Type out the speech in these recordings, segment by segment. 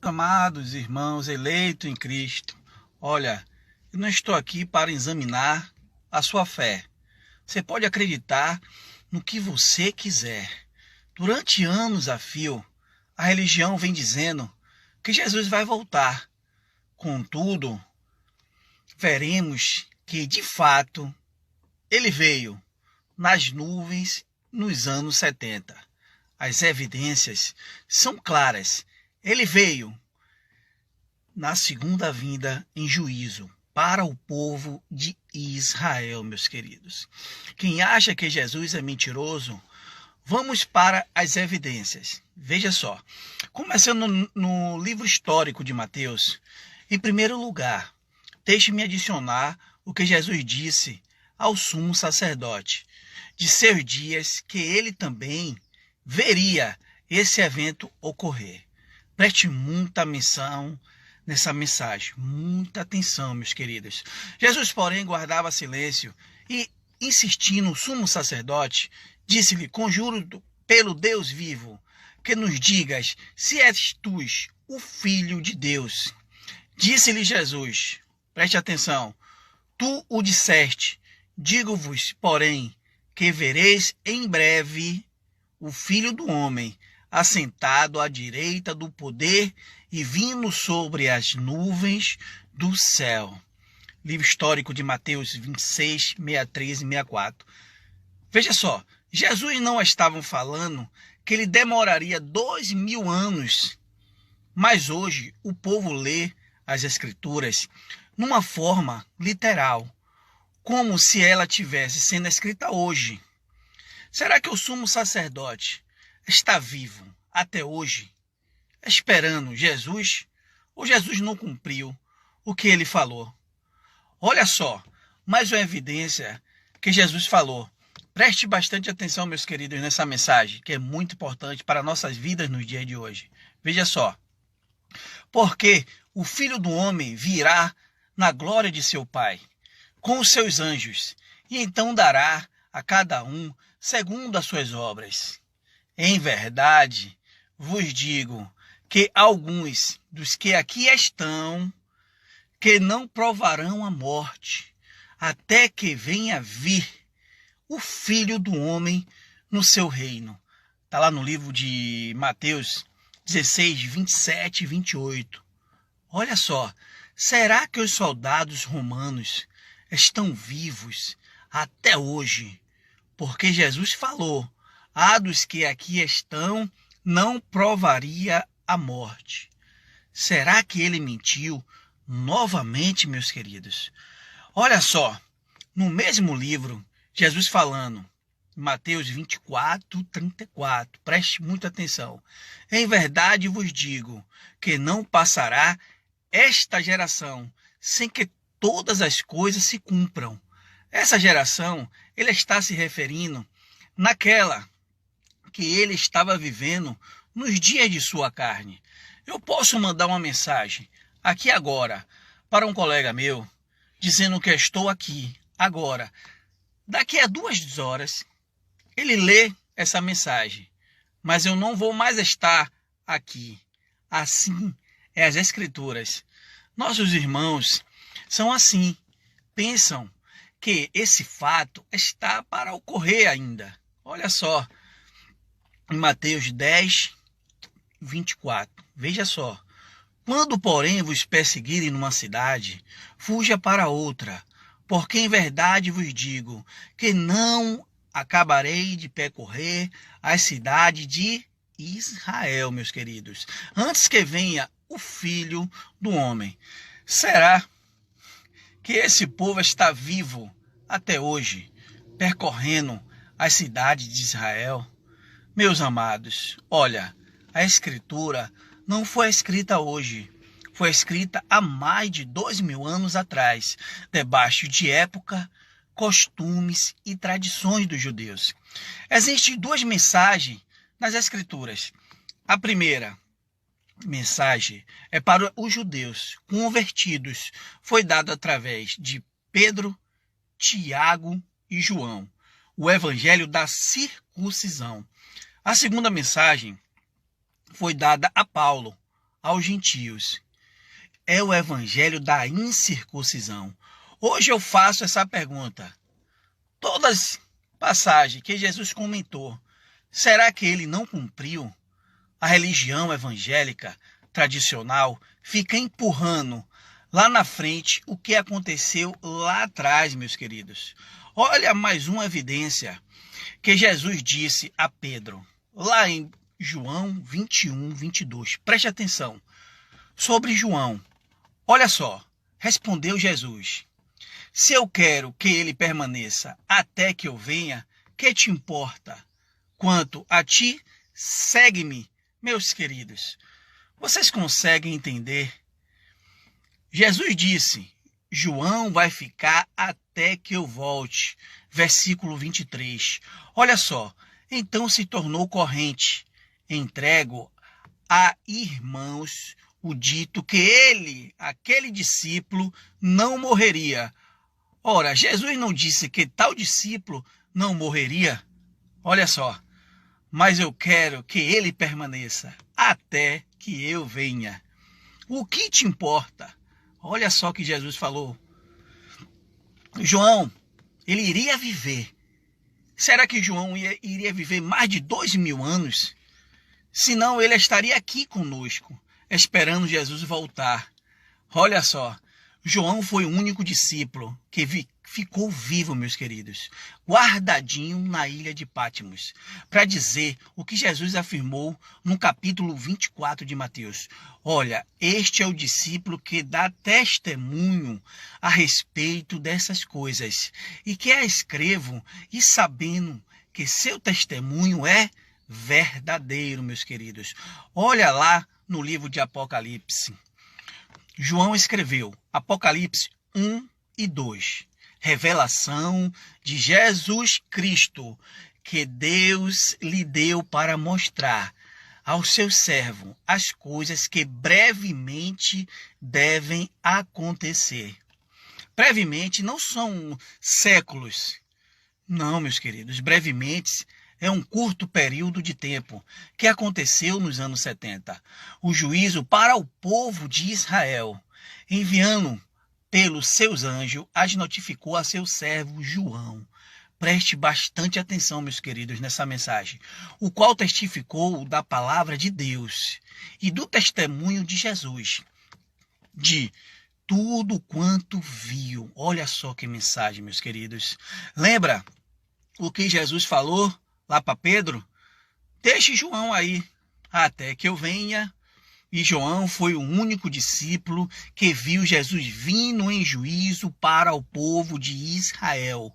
Amados irmãos eleitos em Cristo, olha, eu não estou aqui para examinar a sua fé. Você pode acreditar no que você quiser. Durante anos a fio, a religião vem dizendo que Jesus vai voltar. Contudo, veremos que, de fato, ele veio nas nuvens nos anos 70. As evidências são claras. Ele veio na segunda vinda em juízo para o povo de Israel, meus queridos. Quem acha que Jesus é mentiroso, vamos para as evidências. Veja só, começando no livro histórico de Mateus, em primeiro lugar, deixe-me adicionar o que Jesus disse ao sumo sacerdote, de seus dias que ele também veria esse evento ocorrer. Preste muita atenção nessa mensagem, muita atenção, meus queridos. Jesus, porém, guardava silêncio e, insistindo o sumo sacerdote, disse-lhe: conjuro pelo Deus vivo, que nos digas se és tu o Filho de Deus. Disse-lhe Jesus, preste atenção, tu o disseste, digo-vos, porém, que vereis em breve o Filho do Homem, assentado à direita do poder e vindo sobre as nuvens do céu. Livro histórico de Mateus 26, 63 e 64. Veja só, Jesus não estava falando que ele demoraria 2000 anos, mas hoje o povo lê as Escrituras numa forma literal, como se ela tivesse sendo escrita hoje. Será que o sumo sacerdote está vivo até hoje, esperando Jesus, ou Jesus não cumpriu o que ele falou? Olha só, mais uma evidência que Jesus falou. Preste bastante atenção, meus queridos, nessa mensagem, que é muito importante para nossas vidas nos dias de hoje. Veja só, porque o Filho do Homem virá na glória de seu Pai, com os seus anjos, e então dará a cada um segundo as suas obras. Em verdade, vos digo que alguns dos que aqui estão, que não provarão a morte, até que venha vir o Filho do Homem no seu reino. Está lá no livro de Mateus 16, 27 e 28. Olha só, será que os soldados romanos estão vivos até hoje? Porque Jesus falou, há dos que aqui estão, não provaria a morte. Será que ele mentiu novamente, meus queridos? Olha só, no mesmo livro, Jesus falando, Mateus 24, 34, preste muita atenção. Em verdade vos digo que não passará esta geração sem que todas as coisas se cumpram. Essa geração, ele está se referindo naquela que ele estava vivendo nos dias de sua carne. Eu posso mandar uma mensagem aqui agora para um colega meu, dizendo que estou aqui agora. Daqui a 2 horas, ele lê essa mensagem, mas eu não vou mais estar aqui. Assim é as Escrituras. Nossos irmãos são assim, pensam que esse fato está para ocorrer ainda. Olha só, em Mateus 10, 24, veja só. Quando, porém, vos perseguirem numa cidade, fuja para outra, porque em verdade vos digo que não acabarei de percorrer as cidades de Israel, meus queridos, antes que venha o Filho do Homem. Será que esse povo está vivo até hoje, percorrendo as cidades de Israel? Meus amados, olha, a Escritura não foi escrita hoje, foi escrita há mais de 2000 anos atrás, debaixo de época, costumes e tradições dos judeus. Existem 2 mensagens nas Escrituras. A primeira mensagem é para os judeus convertidos. Foi dada através de Pedro, Tiago e João, o evangelho da circuncisão. A segunda mensagem foi dada a Paulo, aos gentios. É o evangelho da incircuncisão. Hoje eu faço essa pergunta. Todas as passagens que Jesus comentou, será que ele não cumpriu? A religião evangélica tradicional fica empurrando lá na frente o que aconteceu lá atrás, meus queridos. Olha mais uma evidência que Jesus disse a Pedro, lá em João 21, 22. Preste atenção. Sobre João, olha só, respondeu Jesus: se eu quero que ele permaneça até que eu venha, que te importa? Quanto a ti, segue-me, meus queridos. Vocês conseguem entender? Jesus disse: João vai ficar até que eu volte. Versículo 23. Olha só, então se tornou corrente. Entrego a irmãos o dito que ele, aquele discípulo, não morreria. Ora, Jesus não disse que tal discípulo não morreria? Olha só, mas eu quero que ele permaneça até que eu venha. O que te importa? Olha só que Jesus falou. João, ele iria viver. Será que João iria viver mais de 2000 anos? Senão ele estaria aqui conosco, esperando Jesus voltar. Olha só, João foi o único discípulo que ficou vivo, meus queridos, guardadinho na ilha de Patmos, para dizer o que Jesus afirmou no capítulo 24 de Mateus. Olha, este é o discípulo que dá testemunho a respeito dessas coisas, e que a escrevo, e sabendo que seu testemunho é verdadeiro, meus queridos. Olha lá no livro de Apocalipse. João escreveu Apocalipse 1 e 2. Revelação de Jesus Cristo, que Deus lhe deu para mostrar ao seu servo as coisas que brevemente devem acontecer. Brevemente não são séculos. Não, meus queridos, brevemente é um curto período de tempo que aconteceu nos anos 70. O juízo para o povo de Israel, enviando pelos seus anjos, as notificou a seu servo João. Preste bastante atenção, meus queridos, nessa mensagem, o qual testificou da palavra de Deus e do testemunho de Jesus, de tudo quanto viu. Olha só que mensagem, meus queridos. Lembra o que Jesus falou lá para Pedro? Deixe João aí, até que eu venha. E João foi o único discípulo que viu Jesus vindo em juízo para o povo de Israel,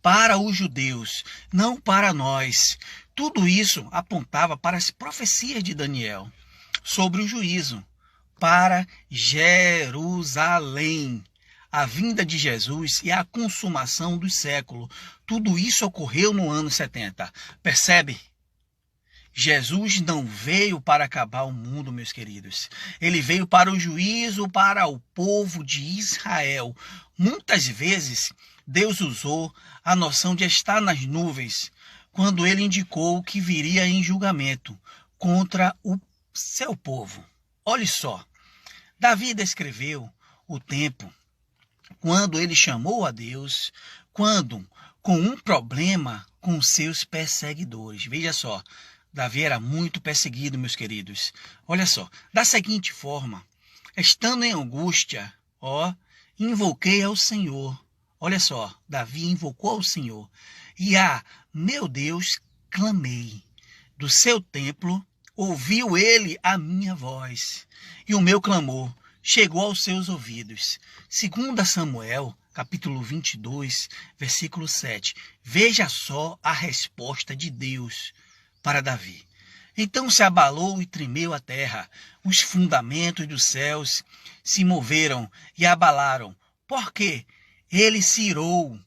para os judeus, não para nós. Tudo isso apontava para as profecias de Daniel sobre o juízo para Jerusalém, a vinda de Jesus e a consumação do século. Tudo isso ocorreu no ano 70. Percebe? Jesus não veio para acabar o mundo, meus queridos. Ele veio para o juízo para o povo de Israel. Muitas vezes, Deus usou a noção de estar nas nuvens quando ele indicou que viria em julgamento contra o seu povo. Olhe só, Davi descreveu o tempo quando ele chamou a Deus, quando com um problema com seus perseguidores. Veja só, Davi era muito perseguido, meus queridos. Olha só, da seguinte forma, estando em angústia, invoquei ao Senhor. Olha só, Davi invocou ao Senhor. E meu Deus, clamei. Do seu templo, ouviu ele a minha voz. E o meu clamor chegou aos seus ouvidos. 2 Samuel, capítulo 22, versículo 7. Veja só a resposta de Deus para Davi. Então se abalou e tremeu a terra, os fundamentos dos céus se moveram e abalaram, porque ele se irou,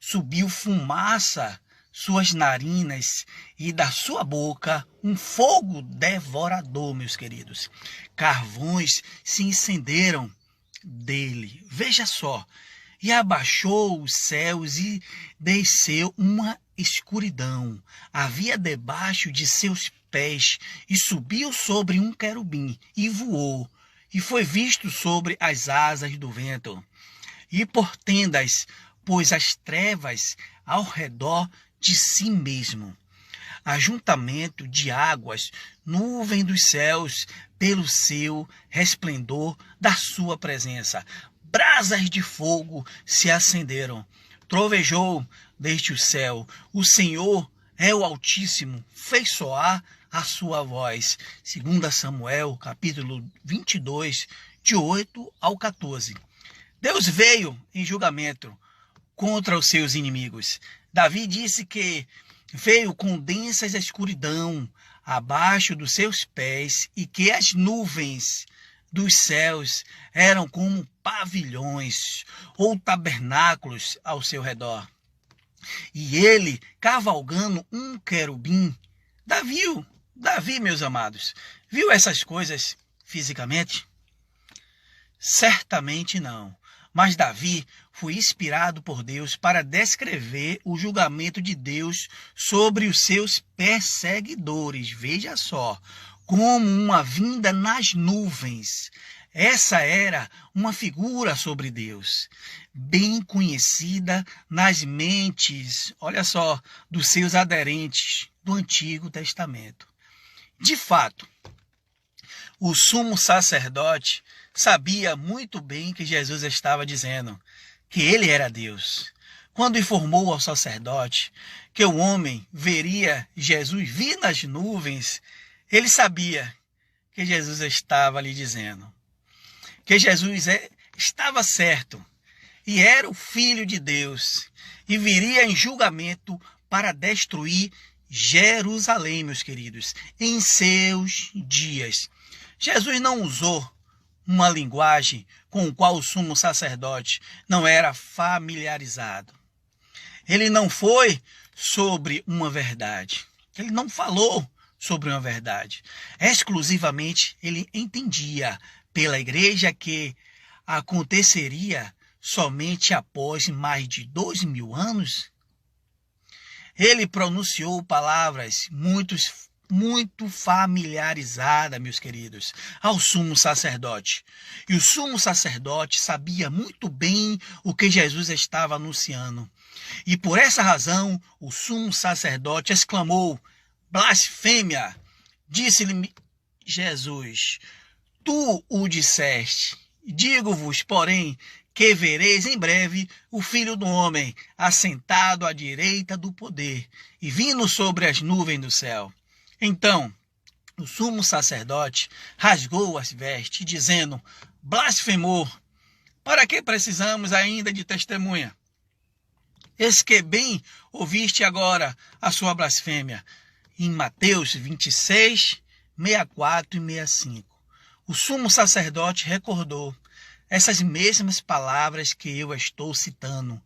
subiu fumaça suas narinas e da sua boca um fogo devorador, meus queridos. Carvões se incenderam dele. Veja só, e abaixou os céus e desceu uma escuridão. Havia debaixo de seus pés, e subiu sobre um querubim, e voou, e foi visto sobre as asas do vento. E por tendas pôs as trevas ao redor de si mesmo. Ajuntamento de águas, nuvem dos céus, pelo seu resplendor da sua presença. Brasas de fogo se acenderam. Trovejou desde o céu. O Senhor é o Altíssimo, fez soar a sua voz. 2 Samuel, capítulo 22, de 8 ao 14. Deus veio em julgamento contra os seus inimigos. Davi disse que veio com densas escuridão abaixo dos seus pés e que as nuvens dos céus eram como pavilhões ou tabernáculos ao seu redor. E ele, cavalgando um querubim, Davi, meus amados, viu essas coisas fisicamente? Certamente não. Mas Davi foi inspirado por Deus para descrever o julgamento de Deus sobre os seus perseguidores. Veja só, como uma vinda nas nuvens. Essa era uma figura sobre Deus, bem conhecida nas mentes, olha só, dos seus aderentes do Antigo Testamento. De fato, o sumo sacerdote sabia muito bem que Jesus estava dizendo que ele era Deus. Quando informou ao sacerdote que o homem veria Jesus vir nas nuvens, ele sabia que Jesus estava lhe dizendo que Jesus estava certo e era o Filho de Deus e viria em julgamento para destruir Jerusalém, meus queridos, em seus dias. Jesus não usou uma linguagem com a qual o sumo sacerdote não era familiarizado. Ele não foi sobre uma verdade. Ele não falou sobre uma verdade. Exclusivamente ele entendia pela igreja que aconteceria somente após mais de 2000 anos. Ele pronunciou palavras muito familiarizada, meus queridos, ao sumo sacerdote. E o sumo sacerdote sabia muito bem o que Jesus estava anunciando. E por essa razão, o sumo sacerdote exclamou: blasfêmia! Disse-lhe Jesus: tu o disseste. Digo-vos, porém, que vereis em breve o Filho do Homem assentado à direita do poder e vindo sobre as nuvens do céu. Então, o sumo sacerdote rasgou as vestes, dizendo: blasfemou, para que precisamos ainda de testemunha? Eis que bem ouviste agora a sua blasfêmia. Em Mateus 26, 64 e 65. O sumo sacerdote recordou essas mesmas palavras que eu estou citando,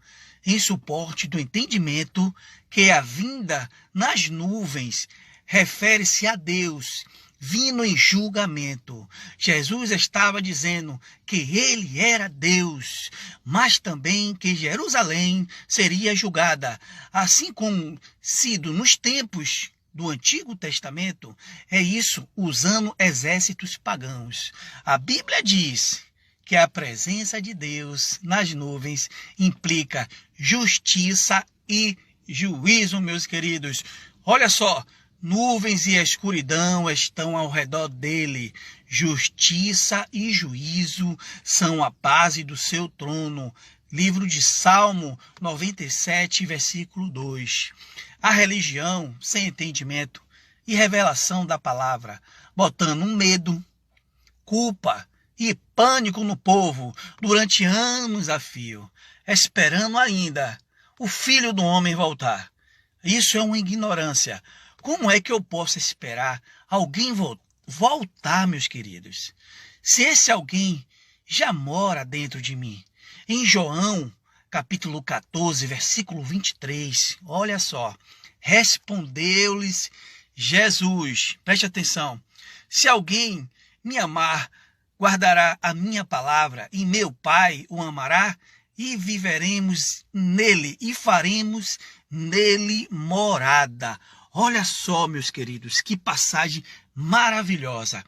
em suporte do entendimento que a vinda nas nuvens refere-se a Deus vindo em julgamento. Jesus estava dizendo que ele era Deus, mas também que Jerusalém seria julgada, assim como sido nos tempos do Antigo Testamento. É isso, usando exércitos pagãos. A Bíblia diz que a presença de Deus nas nuvens implica justiça e juízo, meus queridos. Olha só, nuvens e escuridão estão ao redor dele. Justiça e juízo são a base do seu trono. Livro de Salmo 97, versículo 2. A religião sem entendimento e revelação da palavra, botando medo, culpa e pânico no povo durante anos a fio, esperando ainda o Filho do Homem voltar. Isso é uma ignorância. Como é que eu posso esperar alguém voltar, meus queridos, se esse alguém já mora dentro de mim? Em João, capítulo 14, versículo 23, olha só. Respondeu-lhes Jesus, preste atenção: se alguém me amar, guardará a minha palavra, e meu Pai o amará, e viveremos nele, e faremos nele morada. Olha só, meus queridos, que passagem maravilhosa.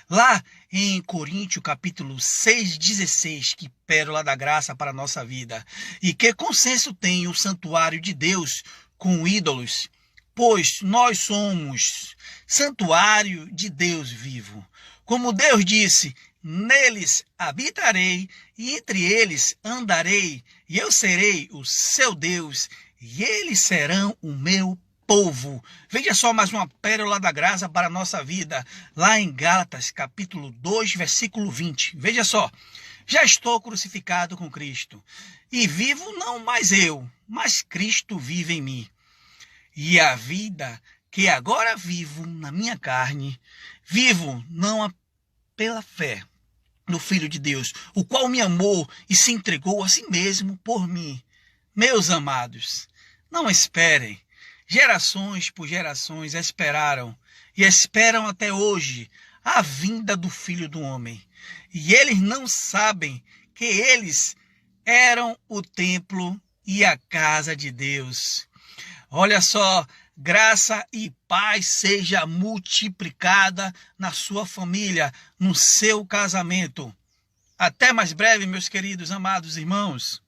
Lá em Coríntios, capítulo 6:16, que pérola da graça para a nossa vida. E que consenso tem o santuário de Deus com ídolos? Pois nós somos santuário de Deus vivo. Como Deus disse, neles habitarei e entre eles andarei, e eu serei o seu Deus, e eles serão o meu povo. Veja só mais uma pérola da graça para a nossa vida, lá em Gálatas, capítulo 2, versículo 20. Veja só. Já estou crucificado com Cristo, e vivo não mais eu, mas Cristo vive em mim. E a vida que agora vivo na minha carne, vivo não pela fé no Filho de Deus, o qual me amou e se entregou a si mesmo por mim. Meus amados, não esperem. Gerações por gerações esperaram e esperam até hoje a vinda do Filho do Homem. E eles não sabem que eles eram o templo e a casa de Deus. Olha só, graça e paz seja multiplicada na sua família, no seu casamento. Até mais breve, meus queridos, amados irmãos.